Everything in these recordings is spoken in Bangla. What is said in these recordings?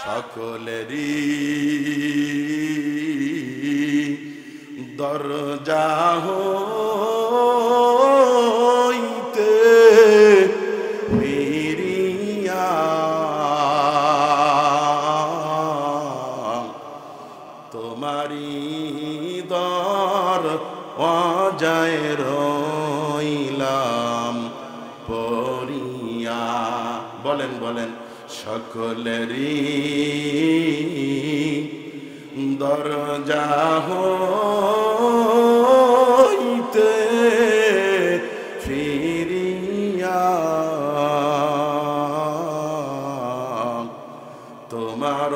সকলেরই দরজা হইতে ফিরিয়া তোমারি দরওয়াজায় রইলাম পড়িয়া। বলেন বলেন, সকলেরই দরজা হইতে ফিরিয়া তোমার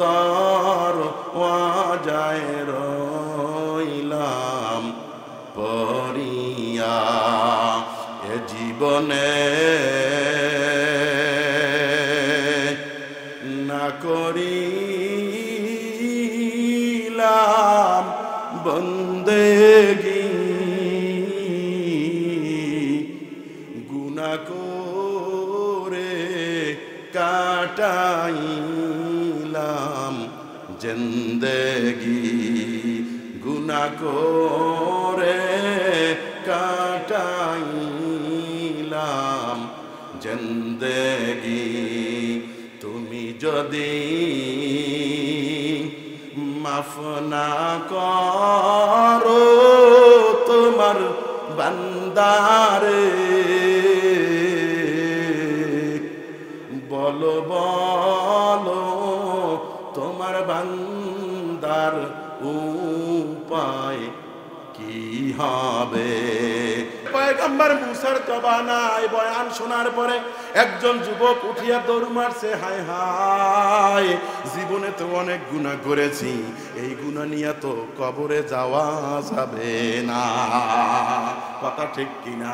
দরওয়াজায় রইলাম পড়িয়া। এ জীবনে করিলাম বন্দেগি, গুনাহ করে কাটাইলাম জিন্দেগি, গুনাহ করে কাটাইলাম জিন্দেগি। তুমি যদি মাফ না করো তোমার বান্দারে, বলো বলো তোমার বান্দার উপায় কি হবে। পয়গম্বর মুসার জবানায় বয়ান শোনার পরে একজন যুবক উঠিয়া দৌড় মারছে, হায় হায়, জীবনে তো অনেক গুনাহ করেছি, এই গুনাহ নিয়ে তো কবরে যাওয়া যাবে না। কথা ঠিক কিনা?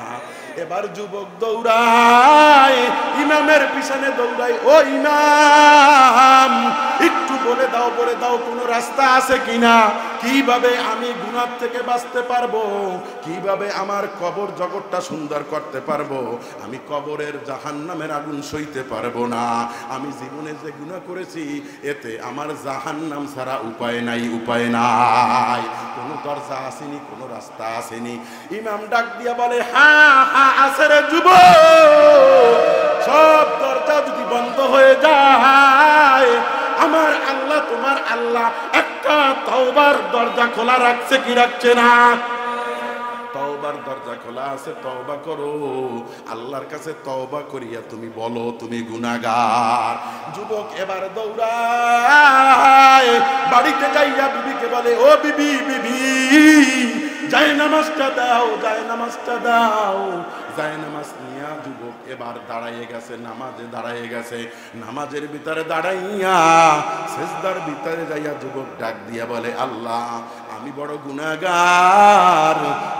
এবার যুবক দৌড়ায়, ইমামের পিছনে দৌড়ায়, ও ইমাম একটু বলে দাও কোনো রাস্তা আছে কিনা, কিভাবে আমি গুনাহ থেকে বাঁচতে পারবো, কিভাবে আমার কবর জগৎটা সুন্দর করতে পারবো, আমি কবরের জাহান্নামের আগুন সইতে পারবো না। আমি জীবনে যে গুনাহ করেছি এতে আমার জাহান্নাম ছাড়া উপায় নাই, উপায় নাই, কোনো দরজা আসেনি, কোনো রাস্তা আসেনি। ইমাম ডাক দিয়া বলে, হ্যাঁ হ্যাঁ আছে রে যুবক, সব দরজা যদি বন্ধ হয়ে যায় আমার আল্লাহ তোমার আল্লাহ একটা তওবার দরজা খোলা রাখছে কি রাখছে না? তওবার দরজা খোলা আছে, তওবা করো, আল্লাহর কাছে তওবা করিয়া তুমি বলো তুমি গুনাহগার। যুবক এবার দৌড়ায়, বাড়িতে যাইয়া বিবিকে বলে, ও বিবি বিবি যায় নামাজটা দাও, যায় নামাজটা দাও। যায় নামাজ নিয়া যুবক এবার দাঁড়াইয়ে গেছে, নামাজে দাঁড়াইয়ে গেছে, নামাজের ভিতরে দাঁড়াইয়া সিজদার ভিতরে যাইয়া যুবক ডাক দিয়া বলে, আল্লাহ আমি বড় গুনাহগার,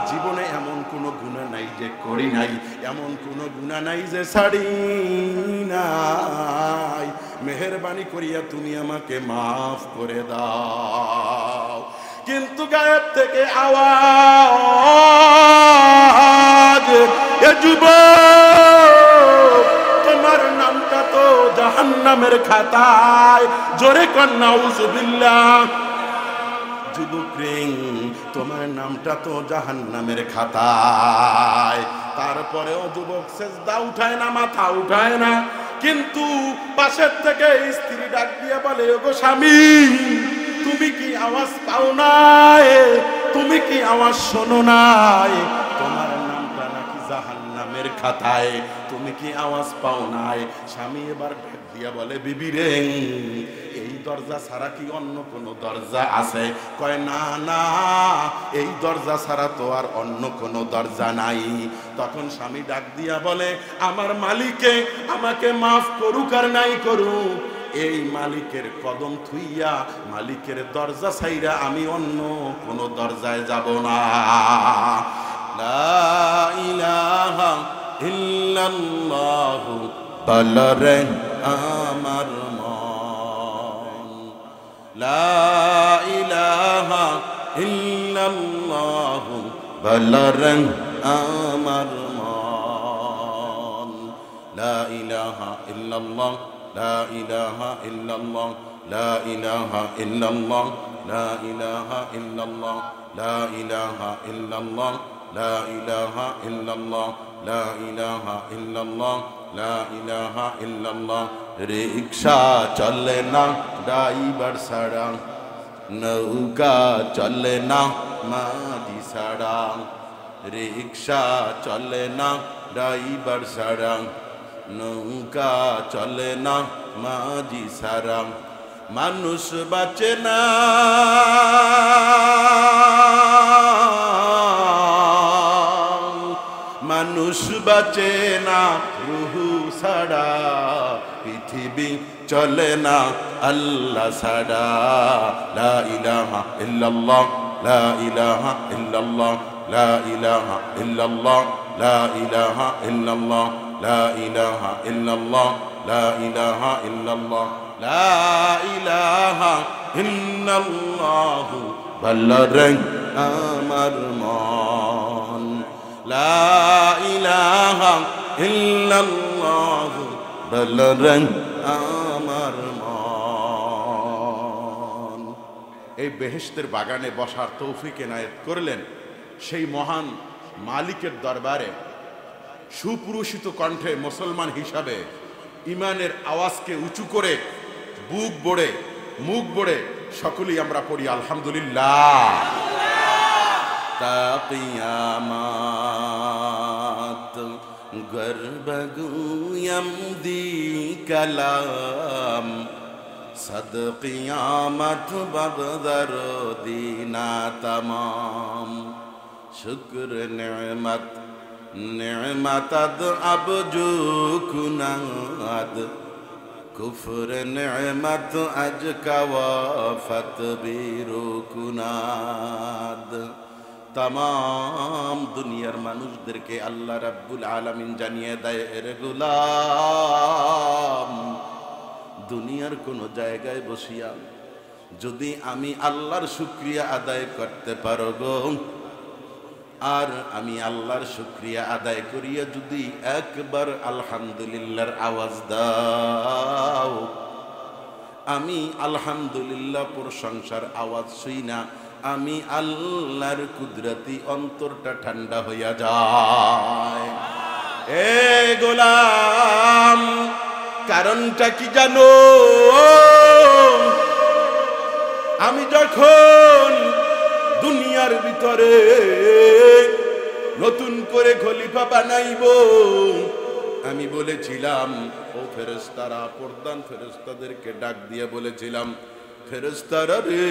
জীবনে এমন কোনো গুনাহ নাই যে করি নাই, এমন কোনো গুনাহ নাই যে ছাড়ি নাই, মেহেরবানি করিয়া তুমি আমাকে মাফ করে দাও। কিন্তু গায়েব থেকে আওয়াজ, এ যুবক তোমার নামটা তো জাহান্নামের খাতায়, জোরে কর নাউজুবিল্লাহ। যুবক রে তোমার নামটা তো জাহান্নামের খাতায়। তারপরেও যুবক সেজদা উঠায় না, মাথা উঠায় না। কিন্তু পাশের থেকে স্ত্রী ডাক দিয়ে বলে, ওগো স্বামী তুমি কি আওয়াজ পাও নাই, তুমি কি আওয়াজ শোনো নাই, তোমার নামটা নাকি জাহান্নামের খাতায়, তুমি কি আওয়াজ পাও নাই? স্বামী এবার ডাক দিয়া বলে, বিবি রে এই দরজা ছাড়া কি অন্য কোনো দরজা আছে? কয় না না, এই দরজা ছাড়া তো আর অন্য কোনো দরজা নাই। তখন স্বামী ডাক দিয়া বলে, আমার মালিকে আমাকে মাফ করুক আর নাই করুক, এই মালিকের কদম থুইয়া মালিকের দরজা ছাইরা আমি অন্য কোনো দরজায় যাব না। লা ইলাহা ইল্লাল্লাহু বলরে আমার মন, লা ইলাহা ইল্লাল্লাহু বলরে আমার মন, লা ইলাহা ইল্লাল্লাহ লা ইলাহা ইল্লাল্লাহ লা ইলাহা ইল্লাল্লাহ লা ইলাহা ইল্লাল্লাহ লা ইলাহা ইল্লাল্লাহ লা ইলাহা ইল্লাল্লাহ লা ইলাহা ইল্লাল্লাহ লা ইলাহা ইল্লাল্লাহ। রিকশা চলে না ড্রাইভার ছাড়া, নৌকা চলে না মাঝি ছাড়া, রিকশা চলে না ড্রাইভার ছাড়া, নৌকা চলে না মাঝি ছাড়া, মানুষ বাঁচে না মানুষ বাঁচে না রুহু ছাড়া, পৃথিবী চলে না আল্লাহ ছাড়া। লা ইলাহা ইল্লাল্লাহ লা ইলাহা ইল্লাল্লাহ লা ইলাহা ইল্লাল্লাহ লা ইলাহা ইল্লাল্লাহ লা ইলাহা ইল্লাল্লাহ লা ইলাহা ইল্লাল্লাহ লা ইলাহা ইল্লাল্লাহ। বলরেন আমার মন লা ইলাহা ইল্লাল্লাহ, বলরেন আমার মন। এই বেহেশতের বাগানে বসার তৌফিক এনায়েত করলেন সেই মহান মালিকের দরবারে সুপুরুষিত কণ্ঠে মুসলমান হিসাবে ইমানের আওয়াজকে উঁচু করে বুক বড়ে মুখ বড়ে সকলেই আমরা পড়ি আলহামদুলিল্লাহ। তা কিয়ামত গর্বগুয়ম দি কালাম, সদ কিয়ামত বগদর দিনা তমাম, শুক্র নেমত নেমতদ আবজু কুনাদ, কুফর নেমত আজ কওয়াফত বিরু কুনাদ। तमाम दुनियार मानुषदेरके आल्लाह रब्बुल आलामीन जानिए देय रे गोलाम, दुनियार कोनो जायगाय बसिया यदि आमी आल्लाहर शुक्रिया आदाय करते पारबो আর আমি আল্লাহর শুকরিয়া আদায় করিয়া যদি একবার আলহামদুলিল্লাহর আওয়াজ দাও, আমি আলহামদুলিল্লাহ প্রশংসার আওয়াজ শুই না, আমি আল্লাহর কুদরতি অন্তরটা ঠান্ডা হইয়া যায়। এ গোলাম, কারণটা কি জানো? আমি যখন দুনিয়ার ভিতরে নতুন করে খলিফা বানাইব, আমি বলেছিলাম ও ফেরেশতারা, প্রধান ফেরেশতাদেরকে ডাক দিয়ে বলেছিলাম, ফেরেশতারা রে,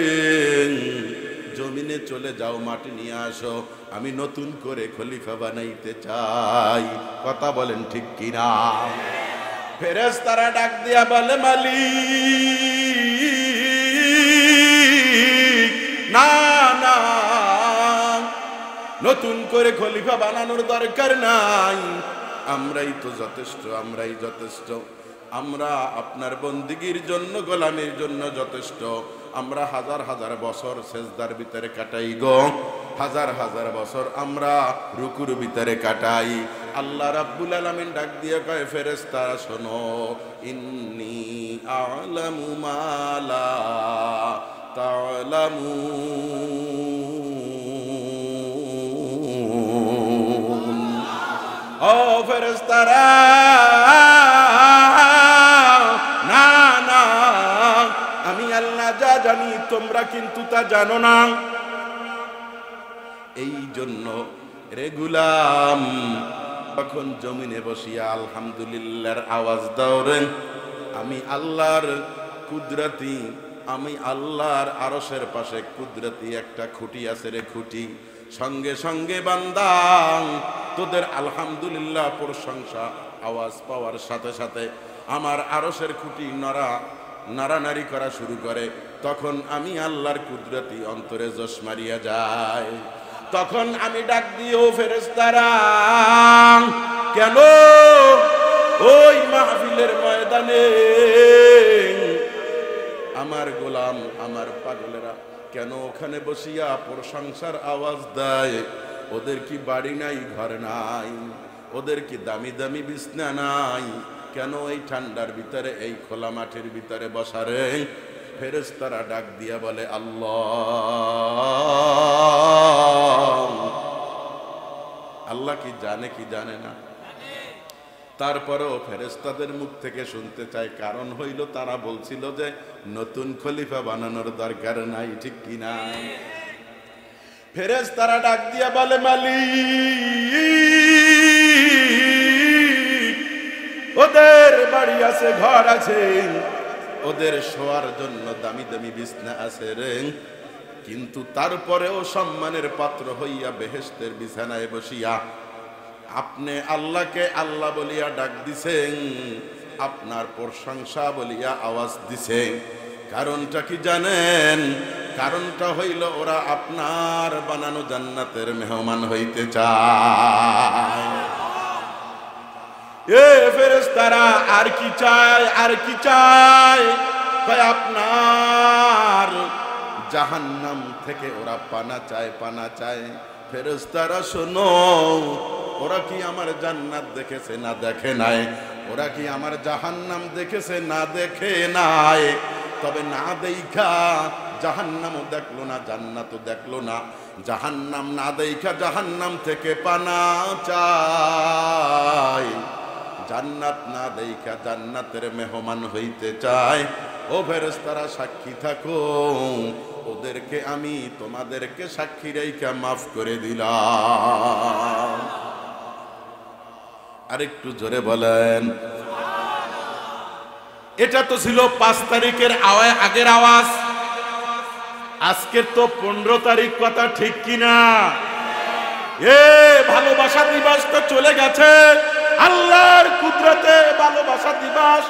জমিনে চলে যাও, মাটি নিয়ে আসো, আমি নতুন করে খলিফা বানাইতে চাই। কথা বলেন ঠিক কিনা? ফেরেশতারা ডাক দিয়া বলে, মালিক না না, নতুন করে খলিফা বানানোর দরকার নাই, আমরাই তো যথেষ্ট, আমরাই যথেষ্ট, আমরা আপনার বন্দিগির জন্য, গোলামের জন্য যথেষ্ট। আমরা হাজার হাজার বছর সেজদার ভিতরে কাটাই গো, হাজার হাজার বছর আমরা রুকুর ভিতরে কাটাই। আল্লাহ রাব্বুল আলামিন ডাক দিয়ে কয়, ফেরেশতারা শোনো, ইন্নী আ'লামু মা লা তা'লামুন। ও ফেরেশতারা, না না, আমি আল্লাহ যা জানি তোমরা কিন্তু তা জানো না। এই জন্য রে গোলাম, তখন জমিনে বসিয়া আলহামদুলিল্লাহর আওয়াজ দাও রে। আমি আল্লাহর কুদরতি, আমি আল্লাহর আরশের পাশে কুদরতি একটা খুঁটি আছে রে, খুঁটি, সঙ্গে সঙ্গে বান্দা তোদের আলহামদুলিল্লাহ প্রশংসা আওয়াজ পাওয়ার সাথে সাথে আমার আরশের খুঁটি নাড়ানাড়ি করা শুরু করে। তখন আমি আল্লাহর কুদরতি অন্তরে জোশ মারিয়া যায়। তখন আমি ডাক দিও, ফেরেশতারা কেন ওই মাহফিলের ময়দানে আমার গোলাম, আমার পাগলেরা কেন ওখানে বসিয়া প্রশংসার আওয়াজ দেয়? ওদের কি বাড়ি নাই, ঘর নাই? ওদের কি দামি দামি বিছনা নাই? কেন এই ঠান্ডার ভিতরে এই খোলা মাঠের ভিতরে বসা রে? ফেরেশতারা ডাক দিয়া বলে আল্লাহ। আল্লাহ কি জানে কি জানে না? তারপরেও ফেরেশতাদের মুখ থেকে শুনতে চাই, কারণ হইল তারা বলছিল যে নতুন খলিফা বানানোর দরকার নাই, ঠিক কিনা? ফেরেশতারা ডাক দিয়া বলে মালিক, ওদের বাড়ি আছে, ঘর আছে, ওদের শোয়ার জন্য দামি দামি বিছনা আছে রে, কিন্তু তারপরেও সম্মানের পাত্র হইয়া বেহেশতের বিছানায় বসিয়া আপনি আল্লাহকে আল্লাহ বলিয়া ডাক দিছেন, আপনার প্রশংসা বলিয়া আওয়াজ দিছেন। কারণটা কি জানেন? কারণটা হইল ওরা আপনার বানানো জান্নাতের মেহমান হইতে চায়। এ ফেরেশতারা আর কি চায়? আর কি চায়? আপনার জাহান্নাম থেকে ওরা পানা চায়, পানা চায়। ফেরেশতারা শোনো, ওরা কি আমার জান্নাত দেখেছে না দেখে নাই? ওরা কি আমার জাহান্নাম দেখেছে না দেখে নাই? তবে না দেখা জাহান্নামও দেখলো না, জান্নাতও দেখলো না। জাহান্নাম না দেখা জাহান্নাম থেকে পানা চায়, জান্নাত না দেখা জান্নাতের মেহমান হইতে চায়। ও ফেরেশতারা সাক্ষী থাকো, ওদেরকে আমি তোমাদেরকে সাক্ষী রেখা মাফ করে দিলাম। আরেকটু জোরে বলেন। এটা তো ছিল 5 তারিখের আগের আওয়াজ। আজকের তো 15 তারিখ, কথা ঠিক কিনা? ভালোবাসা দিবস তো চলে গেছে। আল্লাহর কুদরতে ভালোবাসা দিবস,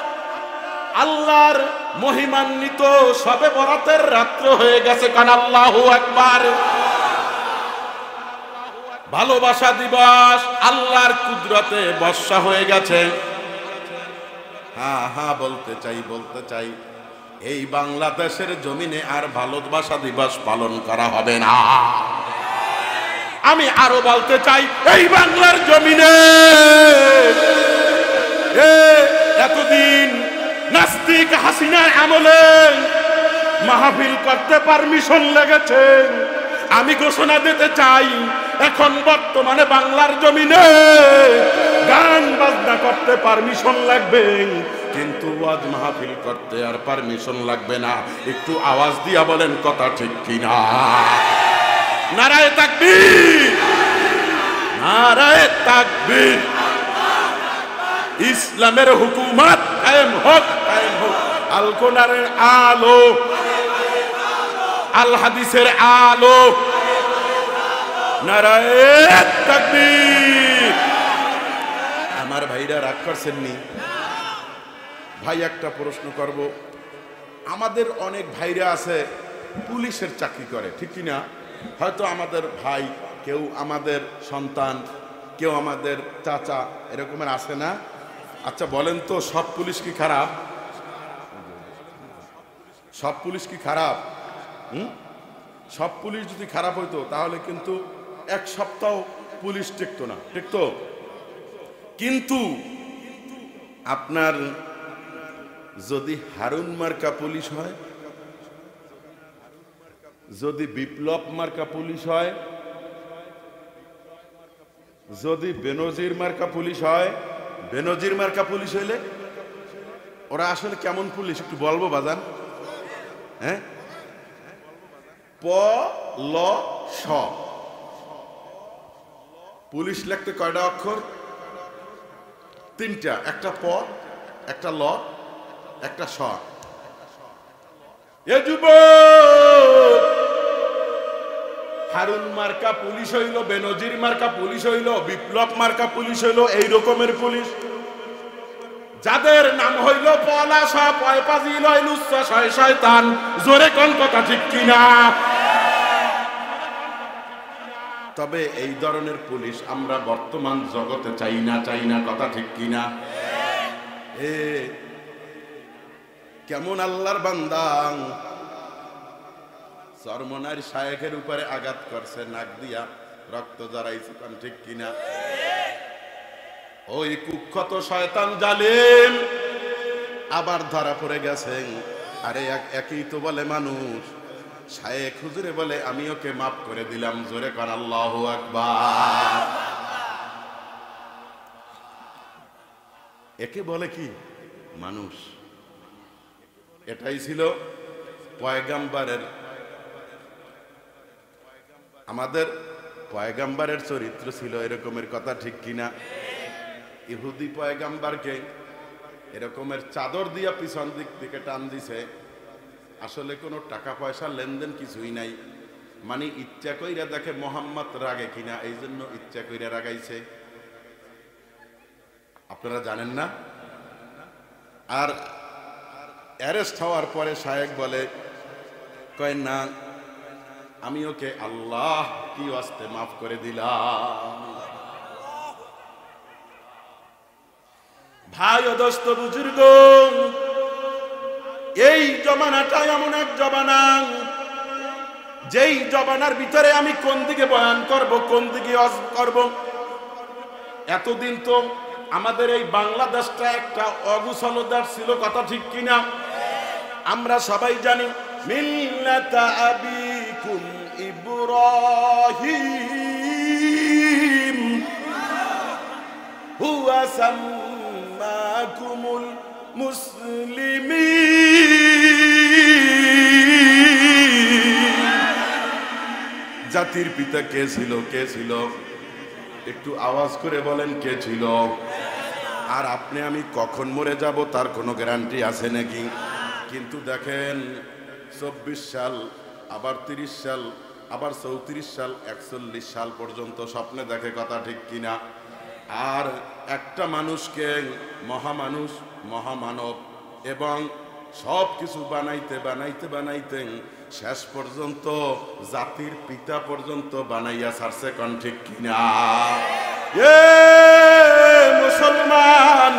আল্লাহর মহিমান্বিত শবে বরাতের রাত্র হয়ে গেছে। কান আল্লাহু আকবার। ভালোবাসা দিবস আল্লাহর কুদরতে বর্ষা হয়ে গেছে। হ্যাঁ হ্যাঁ বলতে চাই এই বাংলাদেশের জমিনে আর ভালোবাসা দিবস পালন করা হবে না। আমি আরো বলতে চাই, এই বাংলার জমিনে এতদিন নাস্তিক হাসিনার আমলে মাহফিল করতে পারমিশন লেগেছে। আমি ঘোষণা দিতে চাই, এখন বর্তমানে বাংলার জমিনে গান বাজনা করতে পারমিশন লাগবে, কিন্তু ওয়াজ মাহফিল করতে আর পারমিশন লাগবে না। একটু আওয়াজ দিয়া বলেন কথা ঠিক কিনা? নারায়ে তাকবীর, নারায়ে তাকবীর। ইসলামের হুকুমত কায়েম হোক, কায়েম হোক। আল কোরআনের আলো, আল হাদিসের আলো। নারায়ে তাকবীর। আমার ভাইরা রাগ করছেন নি? ভাই একটা প্রশ্ন করব, আমাদের অনেক ভাইরা আছে পুলিশের চাকরি করে, ঠিক কিনা? হয়তো আমাদের ভাই, কেউ আমাদের সন্তান, কেউ আমাদের চাচা, এরকমের আছে না? আচ্ছা বলেন তো, সব পুলিশ কি খারাপ? সব পুলিশ কি খারাপ? সব পুলিশ যদি খারাপ হইতো তাহলে কিন্তু 1 সপ্তাহ পুলিশ টিকতো না, টিকতো? কিন্তু আপনার যদি হারুন মার্কা পুলিশ হয়, যদি বিপ্লব মার্কা পুলিশ হয়, যদি বেনজির মার্কা পুলিশ হয়, বেনজির মার্কা পুলিশ হইলে ওরা আসলে কেমন পুলিশ একটু বলবো বাজান? হ্যাঁ, প ল স। পুলিশ লিখতে কয়টা অক্ষর? 3টা, একটা প, একটা ল, একটা স। এ যুবক, হারুন মার্কা পুলিশ হইল, বেনজির মার্কা পুলিশ হইল, বিপ্লব মার্কা পুলিশ হইল, এই রকমের পুলিশ যাদের নাম হইল পলাশ, পয়পাজি, লয়লুচ্ছা, শয়তান। জোরে কোন কথা ঠিক কিনা? তবে এই ধরনের পুলিশ আমরা বর্তমান জগতে চাই না, চাই না, কথা ঠিক কিনা? কেমন আল্লাহর বান্দা চরমনার শায়েখের উপরে আঘাত করছে, নাক দিয়া রক্ত জড়াইছে, ঠিক কিনা? ওই কুখ্যাত শয়তান জালেম আবার ধরা পড়ে গেছেন। আরে একই তো বলে মানুষ। শায়েখ হুজুরে বলে আমি ওকে মাফ করে দিলাম। জোরে কর আল্লাহু আকবার। একে বলে কি মানুষ। এটাই ছিল পয়গাম্বারের, আমাদের পয়গাম্বারের চরিত্র ছিল এরকমের, কথা ঠিক কিনা? ইহুদি পয়গাম্বারকে এরকমের চাদর দিয়া পিছন দিক থেকে টান দিছে। আসলে কোনো টাকা পয়সা লেনদেন কিছুই নাই, মানে ইচ্ছা কইরা দেখে মোহাম্মদ রাগে কিনা, এই জন্য ইচ্ছা কইরা রাগাইছে। আপনারা জানেন না? আর অ্যারেস্ট হওয়ার পরে শায়েখ বলে, কয় না আমি ওকে আল্লাহ কি ওয়াস্তে মাফ করে দিলাম। ভাই ও দোস্ত বুজুর্গ, এই জমানাটা এমন এক জমানা, যেই জমানার ভিতরে আমি কোন দিকে বয়ান করব, কোন দিকে ওয়াজ করব। এতদিন তো আমাদের এই বাংলাদেশটা একটা অগুছালো দেশ ছিল, কথা ঠিক কিনা? আমরা সবাই জানি মিল্লাতা আবিকুম ইব্রাহিম হুয়া সাম্মাকুমুল মুসলিমিন। জাতির পিতা কে ছিল? কে ছিল? একটু আওয়াজ করে বলেন, কে ছিল? আর আপনি আমি কখন মরে যাব তার কোনো গ্যারান্টি আছে নাকি? কিন্তু দেখেন 24 সাল, আবার 30 সাল, আবার 34 সাল, 41 সাল পর্যন্ত স্বপ্নে দেখে, কথা ঠিক কিনা? আর একটা মানুষকে মহামানুষ, মহামানব এবং সব কিছু বানাইতে বানাইতে বানাইতে শেষ পর্যন্ত জাতির পিতা পর্যন্ত বানাইয়া ছাড়ছে, কোন ঠিক কিনা? এ মুসলমান,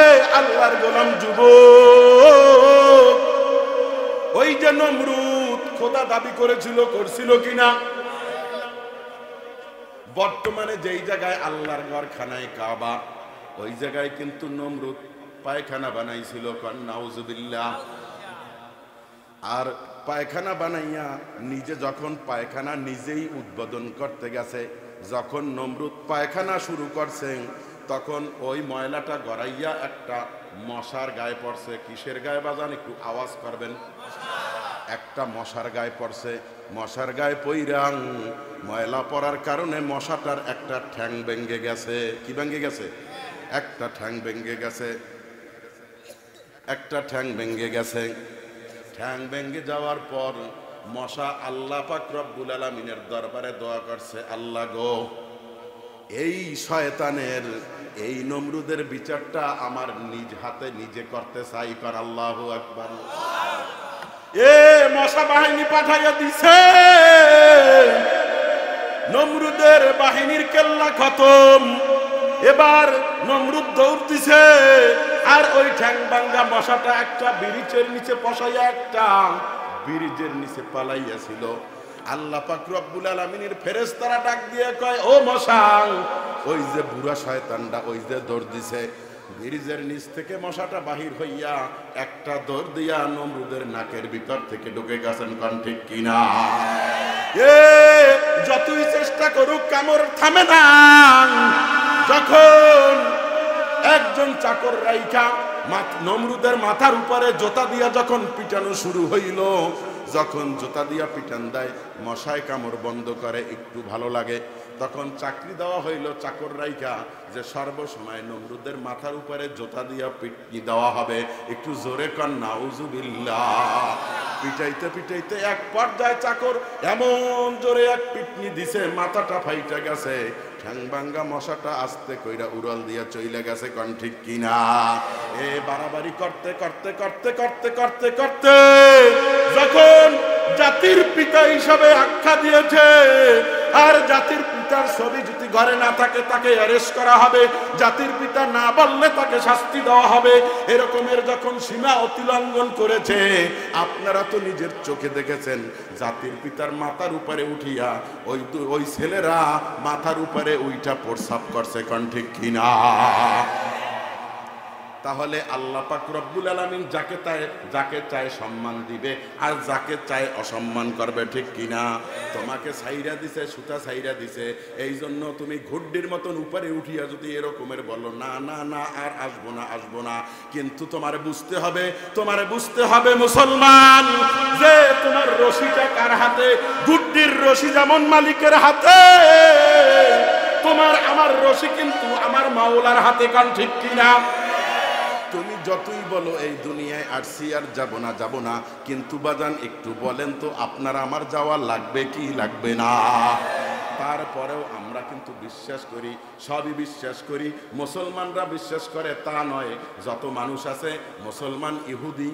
এ আল্লাহর গোলাম যুবক, ওই যে নমরুদ খোদা দাবি করেছিল, করছিল কিনা? বর্তমানে যেই জায়গায় আল্লাহর ঘর খানায় কাবা, ওই জায়গায় কিন্তু নমরুদ পায়খানা বানাইছিল, কান নাউজুবিল্লাহ। আর পায়খানা বানাইয়া নিজে যখন পায়খানা নিজেই উদ্বোধন করতে গেছে, যখন নমরুদ পায়খানা শুরু করছেন, তখন ওই ময়লাটা গড়াইয়া একটা মশার গায়ে পড়ছে। কিসের গায়ে বাজান? একটু আওয়াজ করবেন। একটা মশার গায়ে পড়ছে। মশার গায়ে পইরাং ময়লা পড়ার কারণে মশাটার একটা ঠ্যাং ভেঙে গেছে। কি ভেঙে গেছে? একটা ঠ্যাং ভেঙে গেছে, একটা ঠ্যাং ভেঙে গেছে। ঠ্যাং ভেঙে যাওয়ার পর মশা আল্লাহ পাক রব্বুল আলামিনের দরবারে দোয়া করছে, আল্লাহ গো, এই শয়তানের, এই নমরুদের বিচারটা আমার নিজ হাতে নিজে করতে চাই, কর আল্লাহু আকবার। এ মশা বাহিনী পাঠাইয়া দিছে, নমরুদের বাহিনীর কেল্লা খতম। এবার নমরুদ দৌড় দিছে, আর ওই ঠ্যাং ভাঙ্গা মশাটা একটা ব্রিজের নিচে বসাইয়া একটা ব্রিজের নিচে পালাইয়াছিল। আল্লাহ পাক রব্বুল আলামিনের ফেরেশতারা ডাক দিয়ে কয়, ও মশা, ওই যে বুড়া শয়তানটা ওই যে দৌড় দিছে, ব্রিজের নিচ থেকে মশাটা বাহির হইয়া একটা দৌড় দিয়া নমরুদের নাকের ভিতর থেকে ঢুকে গেছেন, কোন ঠিক কিনা? এ যতই চেষ্টা করুক কামড় থামে না। যখন একজন চাকর রাইখা নমরুদের মাথার উপরে জোতা দিয়া যখন পিটানো শুরু হইল, যখন জোতা দিয়া পিটান দেয়, মশায় কামড় বন্ধ করে, একটু ভালো লাগে। তখন চাকরি দেওয়া হইল চাকর রাইখা যে সর্বসময় নমরুদের মাথার উপরে জোতা দিয়া পিটনি দেওয়া হবে। একটু জোরে কর নাউজুবিল্লাহ। পিটাইতে পিটাইতে এক পর্যায়ে চাকর এমন জোরে এক পিটনি দিছে, মাথাটা ফাইটা গেছে। ঠ্যাং ভাঙ্গা মশাটা আস্তে কইরা উড়াল দিয়া চইলে গেছে, কোন ঠিক কিনা? এ বাড়াবাড়ি করতে করতে করতে করতে করতে করতে যখন জাতির পিতা হিসাবে আখ্যা দিয়েছে, আর জাতির পিতা পিতার ছবি যদি ঘরে না থাকে তাকে অ্যারেস্ট করা হবে, জাতির পিতা না বললে তাকে শাস্তি দেওয়া হবে। এরকমের যখন সীমা অতিলঙ্ঘন করেছে, আপনারা তো নিজের চোখে দেখেছেন, জাতির পিতার মাথার উপরে উঠিয়া ওই ছেলেরা মাথার উপরে উইটা প্রস্রাব করছে, কোন ঠিক কিনা? তাহলে আল্লাহ পাক রব্বুল আলামিন যাকে চায় সম্মান দিবে আর যাকে চায় অসম্মান করবে, ঠিক কিনা? তোমাকে ছাইরা দিছে, সুতা ছাইরা দিছে, এই জন্য তুমি ঘুড্ডির মতন উপরে উঠিয়া যদি এরকমের বলো না না না আর আসবো না, কিন্তু তোমার বুঝতে হবে মুসলমান, যে তোমার রশিটা কার হাতে? ঘুড্ডির রশি যেমন মালিকের হাতে, তোমার আমার রশি কিন্তু আমার মাওলার হাতে, কান ঠিক কিনা? তুমি যতই বলো এই দুনিয়ায় আসছি আর যাব না, কিন্তু বাজান একটু বলেন তো, আপনার আমার যাওয়া লাগবে কি লাগবে না? তারপরেও আমরা কিন্তু বিশ্বাস করি, সবই বিশ্বাস করি। মুসলমানরা বিশ্বাস করে তা নয়, যত মানুষ আছে মুসলমান, ইহুদি,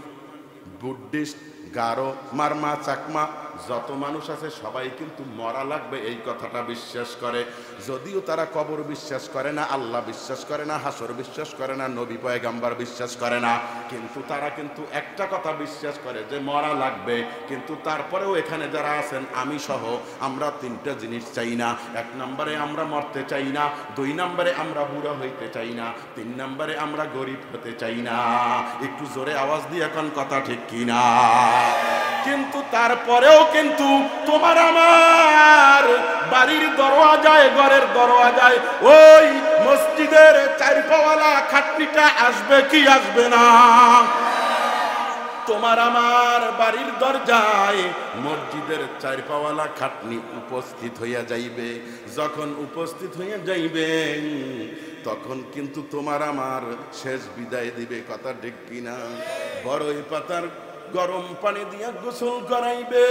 বুদ্ধিস্ট, গারো, মারমা, চাকমা, যত মানুষ আছে সবাই কিন্তু মরা লাগবে এই কথাটা বিশ্বাস করে। যদিও তারা কবর বিশ্বাস করে না, আল্লাহ বিশ্বাস করে না, হাসর বিশ্বাস করে না, নবী পয়গাম্বার বিশ্বাস করে না, কিন্তু তারা কিন্তু একটা কথা বিশ্বাস করে যে মরা লাগবে। কিন্তু তারপরেও এখানে যারা আছেন আমি সহ আমরা তিনটা জিনিস চাই না। এক নম্বরে আমরা মরতে চাই না, দুই নম্বরে আমরা বুড়ো হইতে চাই না, তিন নম্বরে আমরা গরিব হতে চাই না। একটু জোরে আওয়াজ দিয়ে এখন কথা ঠিক কিনা? কিন্তু তারপরেও কিন্তু তোমার আমার বাড়ির দরওয়াজায়, ঘরের দরওয়াজায় ওই মসজিদের চারপাওয়ালা খাটনিটা আসবে কি আসবে না? তোমার আমার বাড়ির দরজায় মসজিদের চারপাওয়ালা খাটনি উপস্থিত হইয়া যাইবে। যখন উপস্থিত হইয়া যাইবে তখন কিন্তু তোমার আমার শেষ বিদায় দিবে, কথা ঠিক কিনা? বড়ই পাতার গরম পানি দিয়া গোসল করাইবে,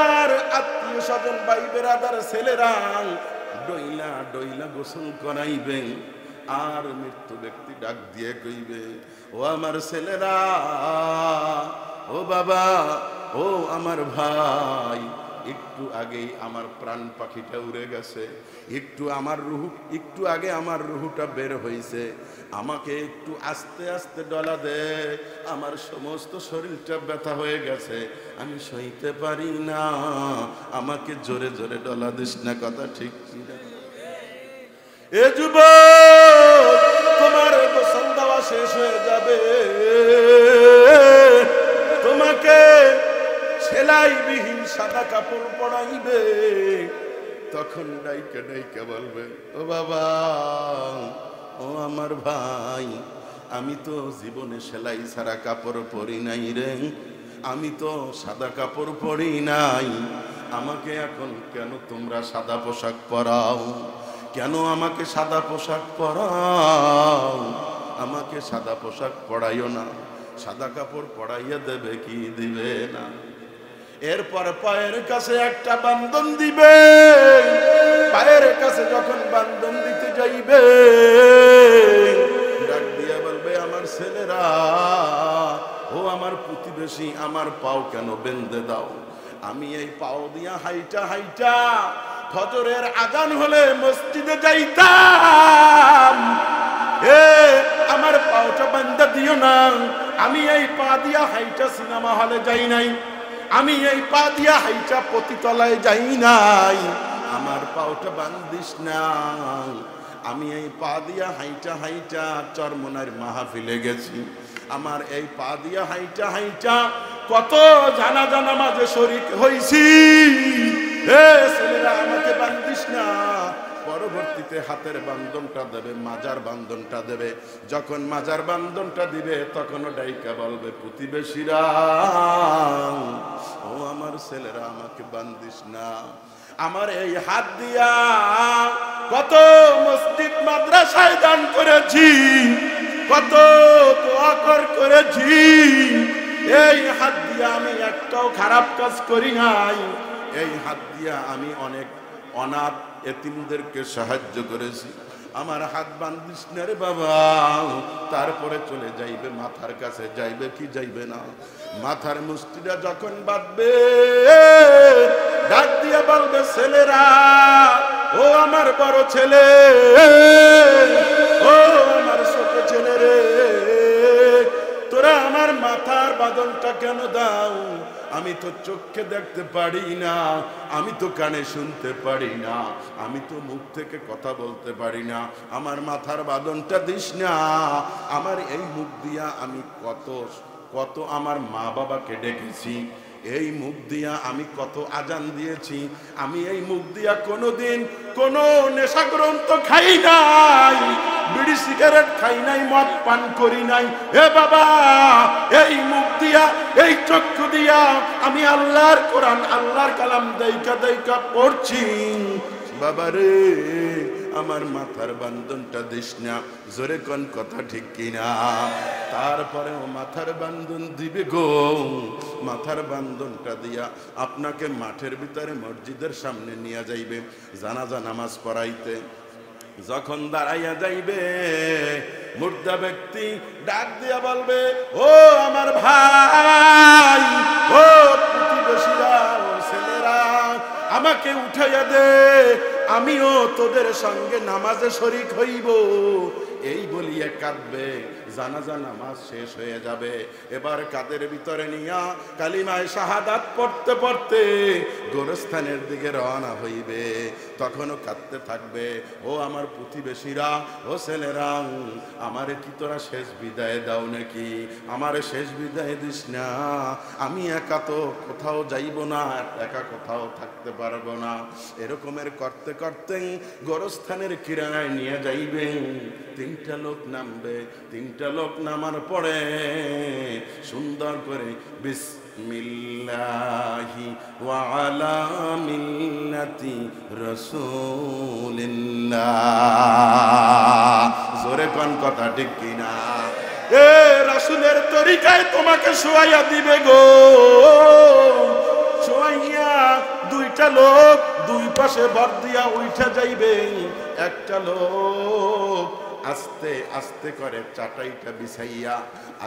আর আত্মীয় স্বজন ভাই বেরাদার ছেলেরা ডইলা ডইলা গোসল করাইবে। আর মৃত্যু ব্যক্তি ডাক দিয়ে কইবে, ও আমার ছেলেরা, ও বাবা, ও আমার ভাই, একটু আগেই আমার প্রাণ পাখিটা উড়ে গেছে, একটু আগে আমার রুহুটা বের হয়েছে, আমাকে একটু আস্তে আস্তে ডলা দে, আমার সমস্ত শরীরটা ব্যথা হয়ে গেছে, আমি সইতে পারি না, আমাকে জোরে জোরে ডলা দিস না, কথা ঠিক কিনা? এ যুবক, তোমার গোসল দেওয়া শেষ হয়ে যাবে, তোমাকে সেলাইবিহীন সাদা কাপড় পরাইবে। তখন ডাইকে ডাইকে বলবে, ও বাবা, ও আমার ভাই, আমি তো জীবনে সেলাই ছাড়া কাপড় পরি নাই রে, আমি তো সাদা কাপড় পরি নাই, আমাকে এখন কেন তোমরা সাদা পোশাক পরাও? কেন আমাকে সাদা পোশাক পরাও? আমাকে সাদা পোশাক পরাইও না, সাদা কাপড় পরাইয়া দেবে কি দিবে না? এরপর পায়ের কাছে একটা বান্ধন দিবে, পায়ের কাছে যখন বান্ধন দিতে যাইবে ডাক দিয়া বলবে, আমার ছেলেরা, ও আমার প্রতিবেশী, আমার পাও কেন বেঁধে দাও? আমি এই পাও দিয়া হাইটা হাইটা ফজরের আজান হলে মসজিদে যাইতাম, আমার পাওটা বান্ধা দিও না। আমি এই পা দিয়া হাইটা সিনেমা হলে যাই নাই, আমি এই পা দিয়া হাইটা পতিতলায় যাই নাই, আমার পাওটা বান্ধিস না। আমি এই পা দিয়া হাইটা হাইটা চরমনার মাহফিলে গেছি, আমার এই পা দিয়া হাইটা হাইটা কত জানাজা নামাজে শরীক হইছি, ছেলেরা আমাকে বান্ধিস না। পরবর্তীতে হাতের বান্ধনটা দেবে, মাজার বান্ধনটা দেবে, যখন মাজার বান্ধনটা দিবে তখন ডাইকা বলবে, প্রতিবেশীরা, ও আমার ছেলেরা, আমাকে বান্ধিস না। আমার এই হাত দিয়া কত মসজিদ মাদ্রাসায় দান করেছি, কত দোয়া করেছি, এই হাত দিয়া আমি একটাও খারাপ কাজ করি নাই, এই হাত দিয়া আমি অনেক অনাথ এতিমদেরকে সাহায্য করেছি, আমার হাত বান্ধিস না রে বাবা। তারপরে চলে যাইবে, মাথার কাছে যাইবে কি যাইবে না? মাথার মুষ্টিটা যখন বাঁধবে, ডাক দিয়া বলবে ছেলেরা, ও আমার বড় ছেলে, ও আমার ছোট ছেলে রে, তোরা আমার মাথার বাঁধনটা কেন দাও? আমি তো চোখে দেখতে পারি না, আমি তো কানে শুনতে পারি না, আমি তো মুখ থেকে কথা বলতে পারি না, আমার মাথার বাঁধনটা দিস না। আমার এই মুখ দিয়া আমি কত কত আমার মা বাবাকে ডেকেছি, এই মুখ দিয়া আমি কত আজান দিয়েছি, আমি এই মুখ দিয়া কোনোদিন কোনো নেশাগ্রন্থ খাই নাই, বিড়ি সিগারেট খাই নাই, মদ পান করি নাই। হে বাবা, এই মুখ দিয়া, এই চক্ষু দিয়া আমি আল্লাহর কোরআন, আল্লাহর কালাম দেইকা দেইকা পড়ছি। বাবা রে, আমার মাথার বান্ধনটা দিস না। জোরে কোন কথা ঠিক কিনা? তারপরেও মাথার বান্ধন দিবে গো। মাথার বান্ধনটা দিয়া আপনাকে মাঠের ভিতরে মসজিদের সামনে নিয়ে যাইবে জানাজা নামাজ পড়াইতে। যখন দাঁড়াইয়া যাইবে, মুর্দা ব্যক্তি ডাক দিয়া বলবে, ও আমার ভাই, ও প্রতিবেশীরা, ও ছেলেরা, আমাকে উঠাইয়া দে, আমিও তোদের সঙ্গে নামাজে শরীক হইব। এই বলিয়া কাঁদবে। জানাজা নামাজ শেষ হয়ে যাবে। এবার কাদের ভিতরে নিয়া কালিমায়ে শাহাদাত পড়তে পড়তে গোরস্থানের দিকে রওনা হইবে। তখনও কাঁদতে থাকবে, ও আমার প্রতিবেশীরা, ও ছেলেরা, আমারে কি তোরা শেষ বিদায় দাও নাকি? আমারে শেষ বিদায় দিস না, আমি একা তো কোথাও যাইব না, একা কোথাও থাকতে পারবো না। এরকমের করতে করতে গোরস্থানের কিনারায় নিয়ে যাইবেন। তিনটা লোক নামবে। তিনটা লোক নামার পরে সুন্দর করে বিসমিল্লাহি ওয়া আলা মিল্লাতি রাসূলিল্লাহ। জোরে কোন কথা ঠিক কিনা? এ রাসূলের তরিকায় তোমাকে শোয়াইয়া দিবে গো। শোয়াইয়া দুইটা লোক দুই পাশে ভর দিয়া উঠা যাইবে। একটা লোক আস্তে আস্তে করে চাটাইটা বিছাইয়া,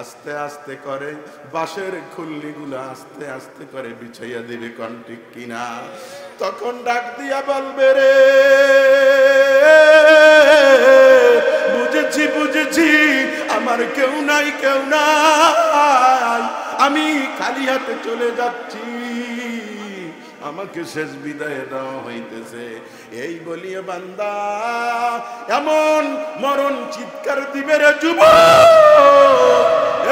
আস্তে আস্তে করে বাঁশের খুল্লিগুলা আস্তে আস্তে করে বিছাইয়া দিবে। কোন ঠিক কিনা? তখন ডাক দিয়া বলবে, রে বুঝেছি বুঝেছি, আমার কেউ নাই, কেউ নাই, আমি খালি হাতে চলে যাচ্ছি, আমাকে শেষ বিদায় দেওয়া হইতেছে। এই বলিয়ে বান্দা এমন মরণ চিৎকার দিবে রে যুবক,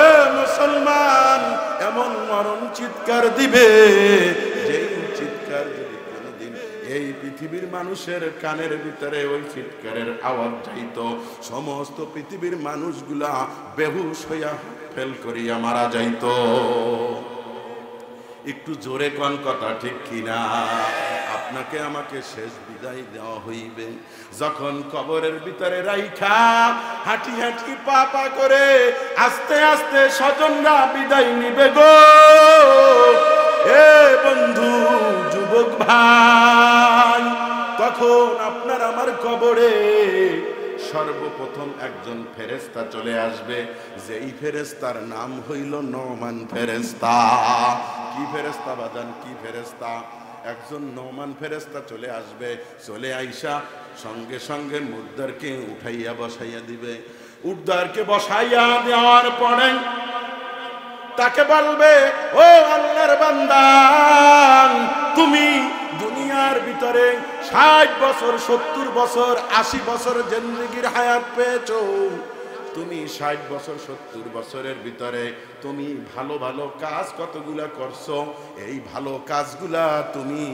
এ মুসলমান, এমন মরণ চিৎকার দিবে, যেই চিৎকার যদি কোনদিন এই পৃথিবীর মানুষের কানের ভিতরে ওই চিৎকারের আওয়াজ যাইত, সমস্ত পৃথিবীর মানুষগুলা বেহুশ হইয়া ফেল করিয়া মারা যাইত। একটু জোরে কোন কথা ঠিক কিনা? আপনাকে আমাকে শেষ বিদায় দেওয়া হইবে। যখন কবরের ভিতরে রাইখা হাঁটি হাঁটি পা পা করে আস্তে আস্তে স্বজনরা বিদায় নিবে গো। এ বন্ধু, যুবক ভাই, তখন আপনার আমার কবরে সর্বপ্রথম একজন ফেরেশতা চলে আসবে, যেই ফেরেশতার নাম হইল নওমান ফেরেশতা। কি ফেরেশতা বাজান? কি ফেরেশতা? একজন নওমান ফেরেশতা চলে আসবে। চলে আইসা সঙ্গে সঙ্গে মুর্দারকে উঠাইয়া বসাইয়া দিবে। উর্দারকে বসাইয়া দেওয়ার পরে তাকে বলবে, ও আল্লাহর বান্দা, তুমি দুনিয়ার ভিতরে 60 বছর, 70 বছর, 80 বছর জিন্দেগির হায়াত পেয়েছো। তুমি 60 বছর 70 বছরের ভিতরে তুমি ভালো ভালো কাজ কতগুলা করছো, এই ভালো কাজগুলা তুমি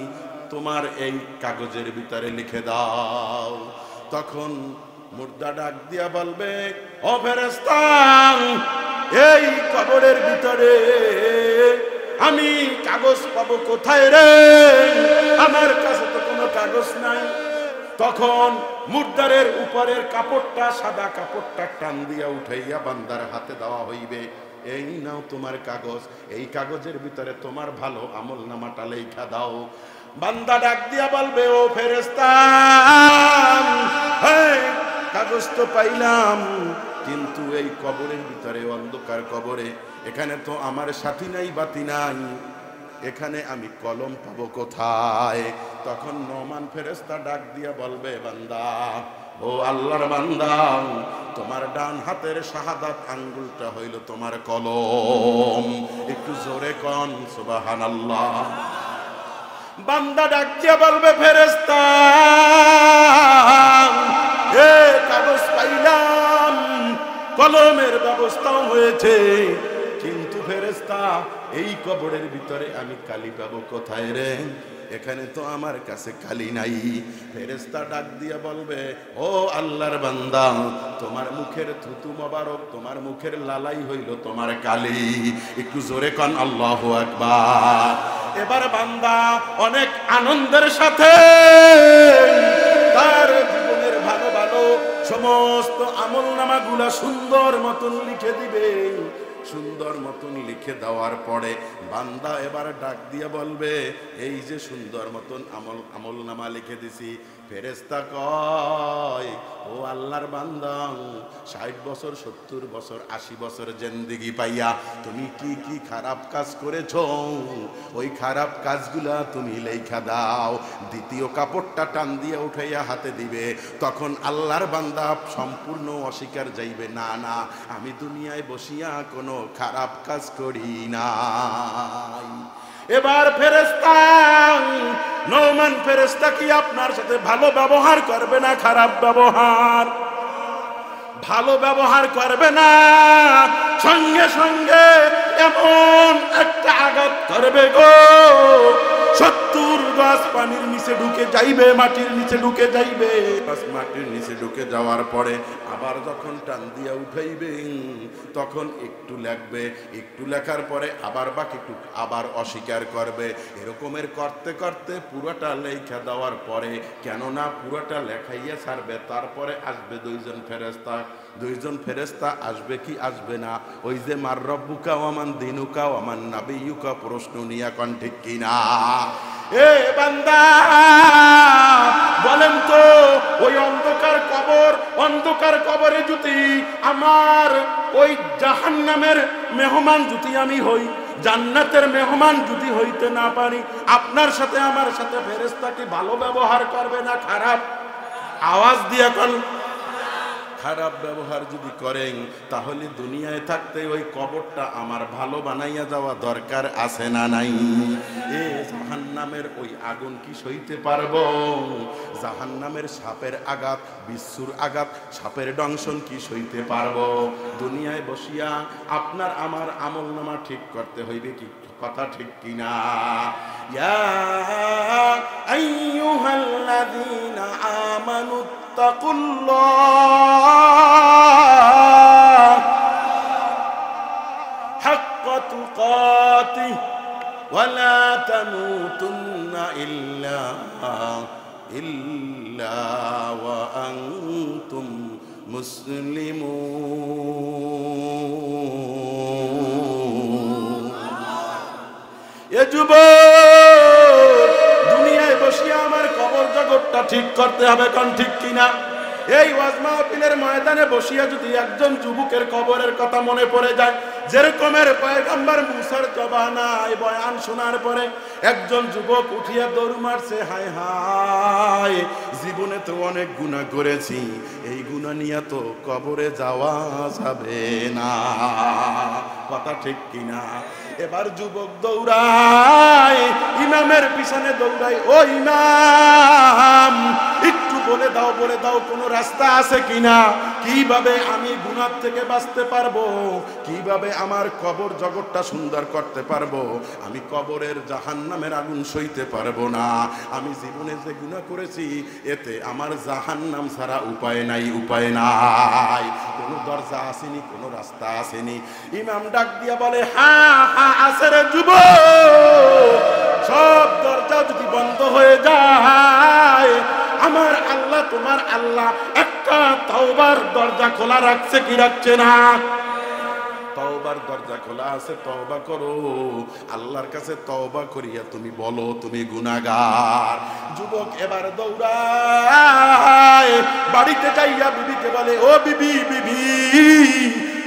তোমার এই কাগজের ভিতরে লিখে দাও। তখন মুর্দা ডাক দিয়া বলবে, ও ফেরেশতা, এই কবরের ভিতরে আমি কাগজ পাবো কোথায় রে? আমার কাছে তো কোনো কাগজ নাই। তখন মুর্দারের উপরের কাপড়টা, সাদা কাপড়টা টান দিয়া উঠাইয়া বান্দার হাতে দেওয়া হইবে। এই নাও তোমার কাগজ, এই কাগজের ভিতরে তোমার ভালো আমল নামাটা লেখা দাও। বান্দা ডাক দিয়া বলবে, ও ফেরেশতা, কাগজ তো পাইলাম, কিন্তু এই কবরের ভিতরে, অন্ধকার কবরে, এখানে তো আমার সাথী নাই, বাতি নাই, এখানে আমি কলম পাবো কোথায়? তখন নোমান ফেরেশতা ডাক দিয়া বলবে, বান্দা, ও আল্লাহর বান্দা, তোমার ডান হাতের শাহাদাত আঙ্গুলটা হইল তোমার কলম। একটু জোরে কন সুবহানাল্লাহ। বান্দা ডাক দিয়া বলবে, ফেরেশতা, এ কাগজ পাইলাম, কলমের ব্যবস্থাও হয়েছে, কিন্তু ফেরেশতা এই কবরের ভিতরে আমি কালি পাবো কোথায় রে? এখানে তো আমার কাছে কালি নাই। ফেরেশতা ডাক দিয়া বলবে, ও আল্লাহর বান্দা, তোমার মুখের থুতু মোবারক, তোমার মুখের লালাই হইল তোমার কালি। একটু জোরে কন আল্লাহু আকবার। এবার বান্দা অনেক আনন্দের সাথে তার জীবনের ভালো ভালো সমস্ত আমলনামাগুলা সুন্দর মতন লিখে দিবে। সুন্দর মতন লিখে দেওয়ার পরে বান্দা এবার ডাক দিয়ে বলবে, এই যে সুন্দর মতন আমলনামা লিখে দিছি। ফেরেশতা কয়, ও আল্লাহর বান্দা, 60 বছর 70 বছর 80 বছর জিন্দেগি পাইয়া তুমি কি কি খারাপ কাজ করেছো, ওই খারাপ কাজগুলা তুমি লেখা দাও। দ্বিতীয় কাপড়টা টান দিয়ে উঠাইয়া হাতে দিবে। তখন আল্লাহর বান্দা সম্পূর্ণ অস্বীকার যাইবে, না না, আমি দুনিয়ায় বসিয়া কোনো খারাপ কাজ করি নাই। এবার ফেরেশতা, নোমান ফেরেশতা কি আপনার সাথে ভালো ব্যবহার করবে না খারাপ ব্যবহার? ভালো ব্যবহার করবে না, সঙ্গে সঙ্গে এমন একটা আঘাত করবে গো, 70 গাছ পানির নিচে ঢুকে যাইবে, মাটির নিচে ঢুকে যাইবে। মাটির নিচে ঢুকে যাওয়ার পরে আবার যখন টান দিয়া উঠাইবে, তখন একটু লাগবে, একটু লেখার পরে আবার বাকিটুকু আবার অস্বীকার করবে। এরকমের করতে করতে পুরোটা লেখা দেওয়ার পরে, কেননা পুরোটা লেখাইয়া ছাড়বে, তারপরে আসবে দুইজন ফেরেশতা। দুইজন ফেরেশতা আসবে কি আসবে না? ওই যে মার রব্বুকা ওয়া মান দিনুকা ওয়া মান নাবিয়ুকা প্রশ্ন নিয়া কোন ঠিক কিনা? এ বান্দা, বলেন তো, ওই অন্ধকার কবরে যদি আমার ওই জাহান্নামের মেহমান যদি আমি হই, জান্নাতের মেহমান যদি হইতে না পারি, আপনার সাথে আমার সাথে ফেরেশতা কি ভালো ব্যবহার করবে না খারাপ? আওয়াজ দিয়ে কোন। খারাপ ব্যবহার যদি করেন, তাহলে দুনিয়ায় থাকতে ওই কবরটা আমার ভালো বানাইয়া যাওয়া দরকার আছে না নাই? এ জাহান্নামের ওই আগুন কি সইতে পারবো? জাহান্নামের সাপের আঘাত, বিচ্ছুর আঘাত, সাপের দংশন কি সইতে পারবো? দুনিয়ায় বসিয়া আপনার আমার আমলনামা ঠিক করতে হইবে, কি কথা ঠিক কিনা? ইয়া আইয়ুহাল্লাযীনা আমানু তাকুল্লাহ হাক্কা তুকাতিহি ওয়া লা তামুতুন্না ইল্লা ওয়া আনতুম মুসলিমুন। এ যুবক, দুনিয়ায় বসিয়া আমার কবর জগৎটা ঠিক করতে হবে, কোন ঠিক কিনা? এই ওয়াজ মাহফিলের ময়দানে বসিয়া যদি একজন যুবকের কবরের কথা মনে পড়ে যায়, যেরকমের পয়গম্বর মুসার জবানায় বয়ান শোনার পরে একজন যুবক উঠিয়া দৌড় মারছে, হায় হায়, জীবনে তো অনেক গুনাহ করেছি, এই গুনাহ নিয়ে তো কবরে যাওয়া যাবে না, কথা ঠিক কিনা? এবার যুবক দৌড়ায়, ইমামের পিছনে দৌড়ায়, ও ইমাম, একটু বলে দাও কোন রাস্তা আছে কিনা, কিভাবে আমি গুনাহ থেকে বাঁচতে পারবো, কিভাবে আমার কবর জগৎটা সুন্দর করতে পারবো। আমি কবরের জাহান্নামের আগুন সইতে পারবো না। আমি জীবনে যে গুনাহ করেছি, এতে আমার জাহান্নাম ছাড়া উপায় নাই, উপায় নাই, কোনো দরজা আসেনি, কোনো রাস্তা আসেনি। ইমাম ডাক দিয়া বলে, হ্যাঁ হ্যাঁ আছে রে যুবক, সব দরজা যদি বন্ধ হয়ে যায়, আমার আল্লাহ তোমার আল্লাহ একটা তওবার দরজা খোলা রাখছে কি রাখছে না? তওবার দরজা খোলা আছে, তওবা করো, আল্লাহর কাছে তওবা করিয়া তুমি বলো তুমি গুনাহগার। যুবক এবার দৌড়ায়, বাড়িতে যাইয়া বিবিকে বলে, ও বিবি,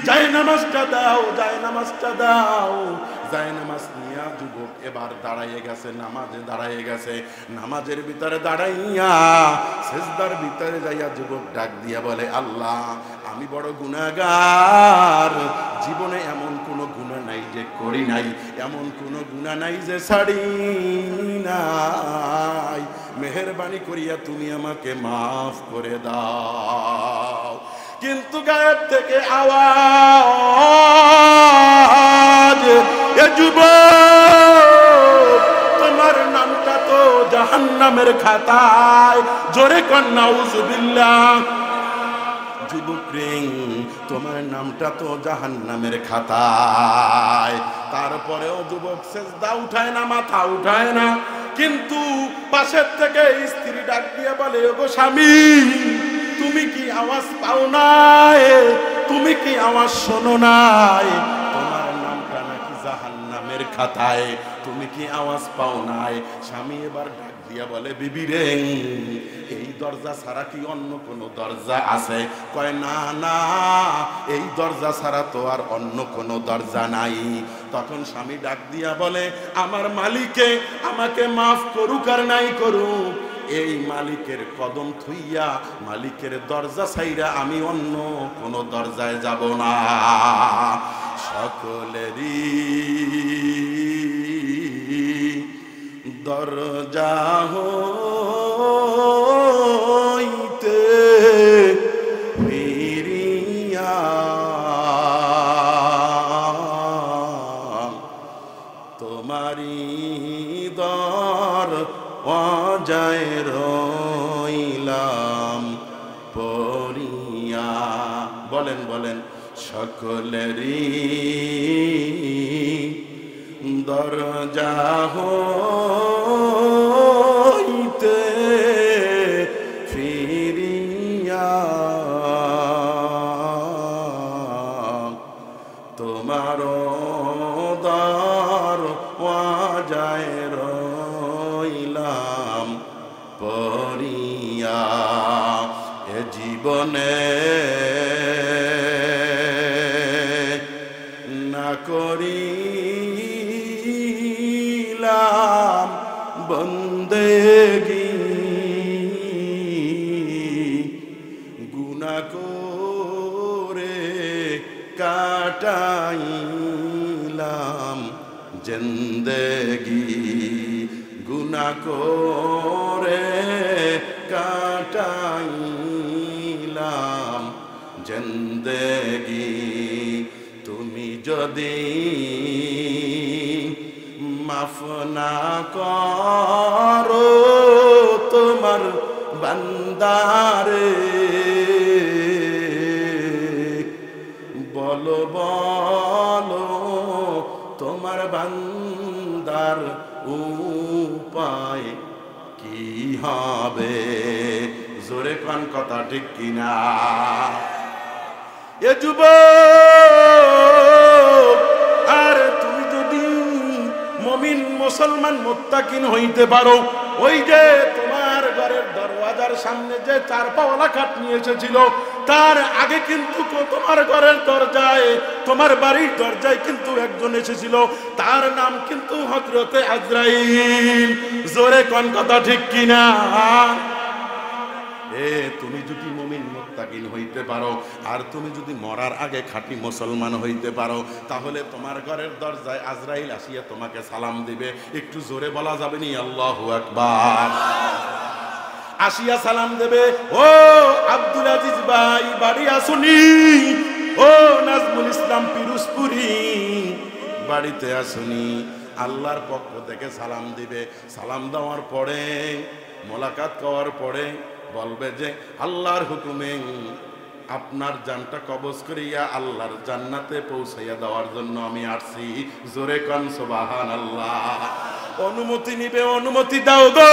যায় নামাজটা দাও, যায় নামাজটা দাও। যায় নামাজ নিয়া যুবক এবার দাঁড়াইয়ে গেছে, নামাজে দাঁড়াইয়ে গেছে। নামাজের ভিতরে দাঁড়াইয়া সিজদার ভিতরে যাইয়া যুবক ডাক দিয়া বলে, আল্লাহ আমি বড় গুনাহগার, জীবনে এমন কোনো গুনাহ নাই যে করি নাই, এমন কোনো গুনাহ নাই যে ছাড়ি নাই, মেহেরবানি করিয়া তুমি আমাকে মাফ করে দাও। কিন্তু গায়েব থেকে আওয়াজ, এ যুবক তোমার নামটা তো জাহান্নামের খাতায়, জোরে কর নাউজুবিল্লাহ। যুবক রে তোমার নামটা তো জাহান্নামের খাতায়। তারপরেও যুবক সিজদা উঠায় না, মাথা উঠায় না। কিন্তু পাশের থেকে স্ত্রী ডাক দিয়ে বলে, ওগো স্বামী তুমি কি আওয়াজ পাও নাই? তুমি কি আওয়াজ শোনো নাই? তোমার নামটা নাকি জাহান্নামের খাতায়, তুমি কি আওয়াজ পাও নাই? স্বামী এবার ডাক দিয়া বলে, বিবি রে এই দরজা ছাড়া কি অন্য কোনো দরজা আছে? কয় না না, এই দরজা ছাড়া তো আর অন্য কোনো দরজা নাই। তখন স্বামী ডাক দিয়া বলে, আমার মালিকে আমাকে মাফ করুক আর নাই করুক, এই মালিকের কদম থুইয়া মালিকের দরজা ছাইরা আমি অন্য কোনো দরজায় যাব না। সকলেরই দরজা হইতে ফিরিয়া তোমারি দরজায় রইলাম পড়িয়া। বলেন বলেন, সকলেরই দরজা হইতে ফিরিয়া তোমার দরজায় রইলাম পড়িয়া। এ জীবনে না করিলাম বন্দেগি, গুনাহ করে কাটাইলাম জিন্দেগি, গুনাহ করে কাটাইলাম জিন্দেগি। তুমি যদি মাফ না করো তোমার বান্দারে, বলো বলো তোমার বান্দার উপায় কি হবে? জোরে কোন কথা ঠিক কিনা? এ যুবক, আর তুমি যদি মুমিন মুসলমান মুত্তাকিন হইতে পারো, ওই যে তোমার ঘরের দরওয়াজার সামনে যে চার পাওয়ালা খাট নিয়ে এসেছিল, তার আগে কিন্তু তোমার ঘরের দরজায়, তোমার বাড়ির দরজায় কিন্তু একজন এসেছিল, তার নাম কিন্তু হযরতে আজরাইল। জোরে কোন কথা ঠিক কিনা? তুমি যদি মুমিন মুত্তাকিন হইতে পারো, আর তুমি যদি মরার আগে খাঁটি মুসলমান হইতে পারো, তাহলে তোমার ঘরের দরজায় আজরাইল আসিয়া তোমাকে সালাম দিবে। একটু জোরে বলা যাবে নি আল্লাহু আকবার? আসিয়া সালাম দেবে, ও আব্দুল আজিজ ভাই বাড়ি আসুনি, ও নাজমুল ইসলাম পিরোজপুরি বাড়িতে আসুনি। আল্লাহর পক্ষ থেকে সালাম দিবে। সালাম দেওয়ার পরে, মোলাকাত করার পরে বলবে যে আল্লাহর হুকুমে আপনার জানটা কবজ করিয়া আল্লাহর জান্নাতে পৌঁছাইয়া দেওয়ার জন্য আমি আসছি। জোরে কোন সুবহানাল্লাহ। অনুমতি নিবে, অনুমতি দাও গো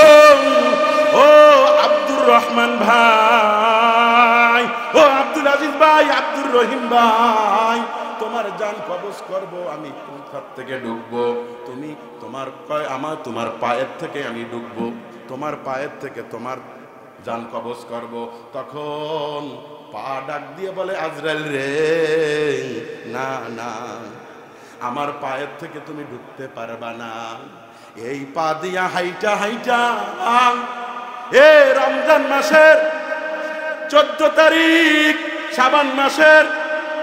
ও আব্দুর রহমান ভাই, ও আব্দুল আজিজ ভাই, আব্দুর রহিম ভাই, তোমার জান কবজ করব আমি। কোথা থেকে ঢুকবো? তুমি তোমার পায়ের থেকে আমি ঢুকবো, তোমার পায়ের থেকে তোমার জান কবজ করব। তখন পা ডাক দিয়ে বলে আজরাইল রে, না না, আমার পায়ের থেকে তুমি ঢুকতে পারবা না। এই পা দিয়া হাইটা হাইটা এ রমজান মাসের 14 তারিখ, শাবান মাসের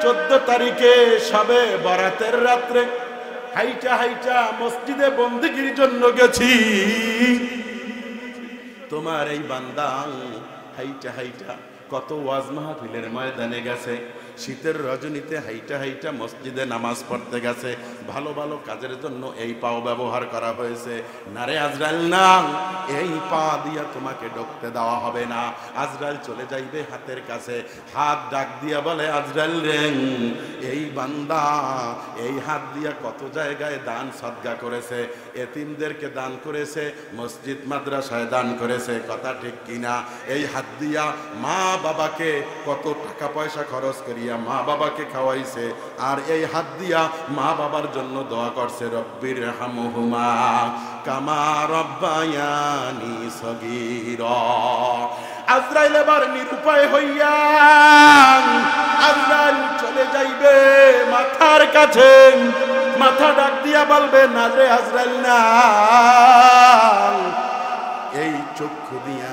14 তারিখে সবে বরাতের রাত্রে হাইটা হাইটা মসজিদে বন্দেগীর জন্য গেছি। তোমার এই বান্দা হাইটা হাইটা কত ওয়াজ মাহফিলের ময়দানে গেছে, শীতের রজনীতে হাইটা হাইটা মসজিদে নামাজ পড়তে গেছে, ভালো ভালো কাজের জন্য এই পাও ব্যবহার করা হয়েছে। না রে আজরাইল, না, এই পা দিয়া তোমাকে ঢুকতে দেওয়া হবে না। আজরাইল চলে যাইবে হাতের কাছে, হাত ডাক দিয়া বলে আজরাইল রে, এই বান্দা এই হাত দিয়া কত জায়গায় দান সদকা করেছে, এতিমদেরকে দান করেছে, মসজিদ মাদ্রাসায় দান করেছে, কথা ঠিক কিনা? এই হাত দিয়া মা বাবাকে কত টাকা পয়সা খরচ করিয়া মা বাবাকে খাওয়াইছে, আর এই হাত দিয়া মা বাবার জন্য দোয়া করছে, রব্বির হামহুমা কামা রব্বায়ানি সগীরা। আজরাইল এবার নিরুপায় হইয়া আজরাইল চলে যাইবে মাথার কাছে, মাথা ডাক দিয়া বলবে না রে আজরাইল না, এই চক্ষু দিয়া,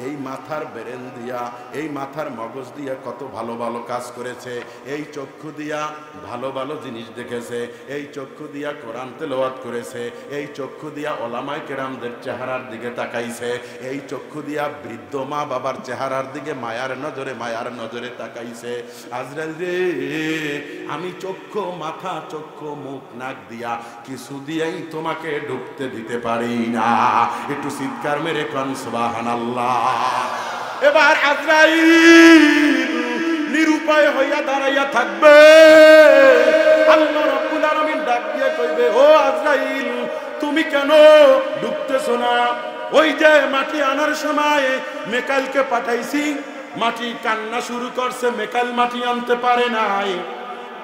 এই মাথার ব্রেন দিয়া, এই মাথার মগজ দিয়া কত ভালো ভালো কাজ করেছে, এই চক্ষু দিয়া ভালো ভালো জিনিস দেখেছে, এই চক্ষু দিয়া কোরআন তেলাওয়াত করেছে, এই চক্ষু দিয়া ওলামায়ে কেরামদের চেহারার দিকে তাকাইছে, এই চক্ষু দিয়া বৃদ্ধ মা বাবার চেহারার দিকে মায়ার নজরে তাকাইছে। আজরাইল রে, আমি চক্ষু মাথা চক্ষু মুখ নাক দিয়া কিছু দিয়াই তোমাকে ঢুকতে দিতে পারি না। একটু চিৎকার মেরে কোন সুবহানাল্লাহ। এবার আজরাইল নিরুপায় হইয়া দাঁড়াইয়া থাকবে, আল্লাহ রাব্বুল আলামিন ডাক দিয়ে কইবে, ও আজরাইল তুমি কেন ঢুকতেছো না? ওই যে মাটি আনার সময় মেকাইলকে পাঠাইছি, মাটি কান্না শুরু করছে, মেকাইল মাটি আনতে পারে নাই।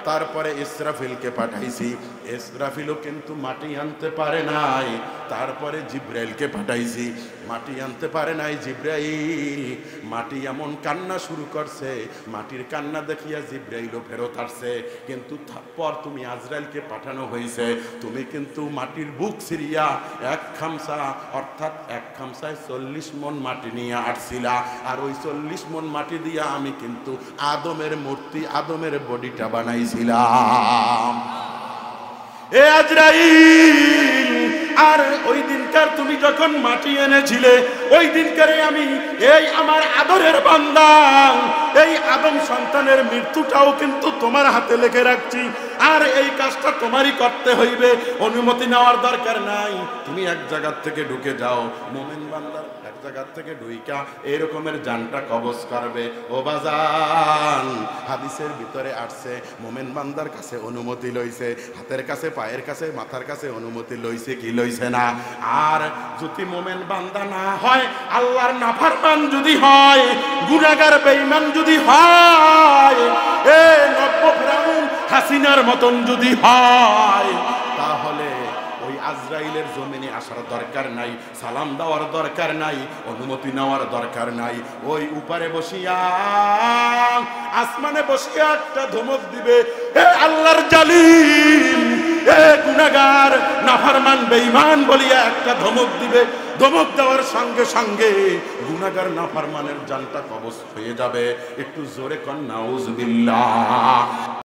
তারপরে ইসরাফিলকে পাঠাইছি, ইসরাফিলও কিন্তু মাটি আনতে পারে নাই। তারপরে জিব্রাইলকে পাঠাইছি, মাটি আনতে পারে নাই জিব্রাইল। মাটি এমন কান্না শুরু করছে, মাটির কান্না দেখিয়া জিব্রাইলও ফেরত আসছে। কিন্তু তারপর তুমি আজরাইলকে পাঠানো হয়েছে, তুমি কিন্তু মাটির বুক ছিঁড়িয়া এক খামসা, অর্থাৎ এক খামসায় 40 মণ মাটি নিয়ে আসছিলা, আর ওই 40 মণ মাটি দিয়া আমি কিন্তু আদমের মূর্তি, আদমের বডিটা বানাইছিলাম। এ আজরাইল, আর ওই দিনকার তুমি যখন মাটি এনেছিলে, ওই দিনকারে আমি এই আমার আদরের বান্দা এই আদম সন্তানের মৃত্যুটাও কিন্তু তোমার হাতে লিখে রাখছি, আর এই কাজটা তোমারই করতে হইবে, অনুমতি নেওয়ার দরকার নাই। তুমি এক জায়গা থেকে ঢুকে যাও, মুমিন বান্দার এক জায়গা থেকে ঢুইকা এরকমের জানটা কবজ করবে। ও বাজান, হাদিসের ভিতরে আসছে মুমিন বান্দার কাছে অনুমতি লইছে, হাতের কাছে, পায়ের কাছে, মাথার কাছে অনুমতি লইছে কি লইছে না? আর যদি মুমিন বান্দা না হয়, আল্লাহর নাফরমান যদি হয়, গুনাহগার বেঈমান যদি হয়, এ নব্য ফেরাউন হাসিনার মতন যদি হয়, তাহলে ওই আজরাইলের জমিনে আসার দরকার নাই, সালাম দেওয়ার দরকার নাই, অনুমতি নেওয়ার দরকার নাই। ওই উপরে বসিয়া, আসমানে বসিয়া একটা ধমক দিবে, হে আল্লাহর জালিম, এ গুনাহগার নাফরমান বেঈমান বলিয়া একটা ধমক দিবে। ধমক দেওয়ার সঙ্গে সঙ্গে গুনাহগার নাফরমানের জানটা কবজ হয়ে যাবে। একটু জোরে কন নাউজুবিল্লাহ।